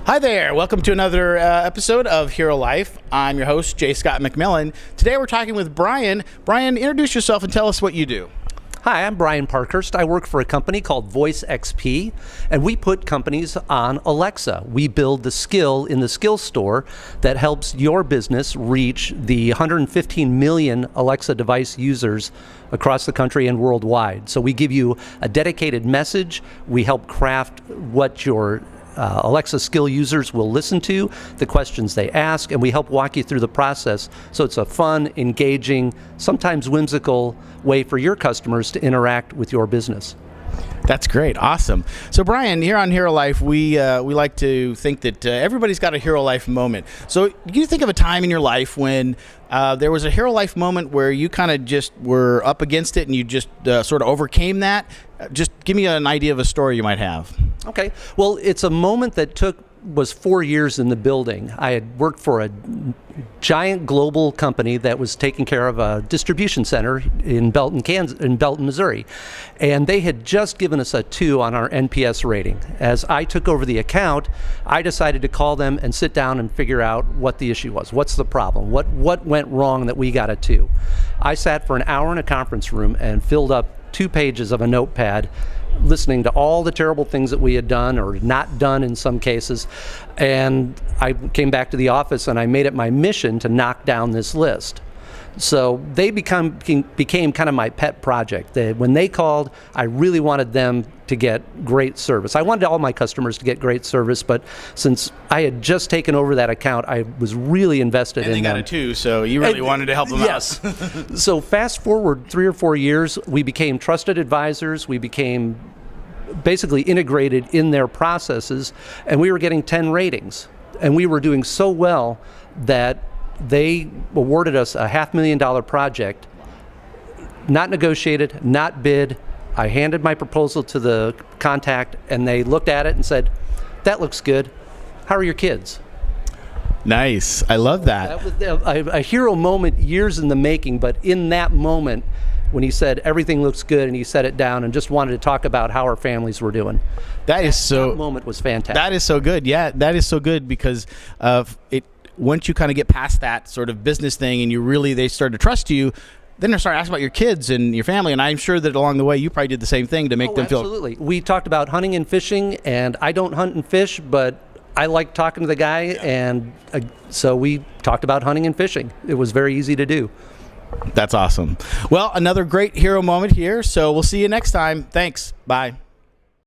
Hi there. Welcome to another episode of Hero Life. I'm your host, J. Scott MacMillan. Today we're talking with Brian. Brian, introduce yourself and tell us what you do. Hi, I'm Brian Parkhurst. I work for a company called Voice XP, and we put companies on Alexa. We build the skill in the skill store that helps your business reach the 115 million Alexa device users across the country and worldwide. So we give you a dedicated message. We help craft what your Alexa skill users will listen to, the questions they ask, and we help walk you through the process so it's a fun, engaging, sometimes whimsical way for your customers to interact with your business. That's great. Awesome. So, Brian, here on Hero Life, we like to think that everybody's got a Hero Life moment. So, do you think of a time in your life when there was a Hero Life moment where you kind of just were up against it and you just sort of overcame that? Just give me an idea of a story you might have. Okay. Well, it's a moment that was 4 years in the building. I had worked for a giant global company that was taking care of a distribution center in Belton, Missouri. And they had just given us a 2 on our NPS rating. As I took over the account, I decided to call them and sit down and figure out what the issue was. What's the problem? What went wrong that we got a 2? I sat for an hour in a conference room and filled up 2 pages of a notepad listening to all the terrible things that we had done or not done in some cases. And I came back to the office and I made it my mission to knock down this list. So they became kind of my pet project. When they called, I really wanted them to get great service. I wanted all my customers to get great service, but since I had just taken over that account, I was really invested in them. And they got a 2, so you really wanted to help them yes. out. So fast forward 3 or 4 years, we became trusted advisors. We became basically integrated in their processes, and we were getting 10 ratings. And we were doing so well that they awarded us a $500,000 project, not negotiated, not bid. I handed my proposal to the contact, and they looked at it and said, "That looks good. How are your kids?" Nice. I love that. That was a hero moment, years in the making, but in that moment, when he said everything looks good and he set it down and just wanted to talk about how our families were doing. That moment was fantastic. That is so good. Yeah, that is so good because of it. Once you kind of get past that sort of business thing and they start to trust you, then they start asking about your kids and your family. And I'm sure that along the way, you probably did the same thing to make them feel. Absolutely. We talked about hunting and fishing, and I don't hunt and fish, but I like talking to the guy. Yeah. And so we talked about hunting and fishing. It was very easy to do. That's awesome. Well, another great hero moment here. So we'll see you next time. Thanks. Bye.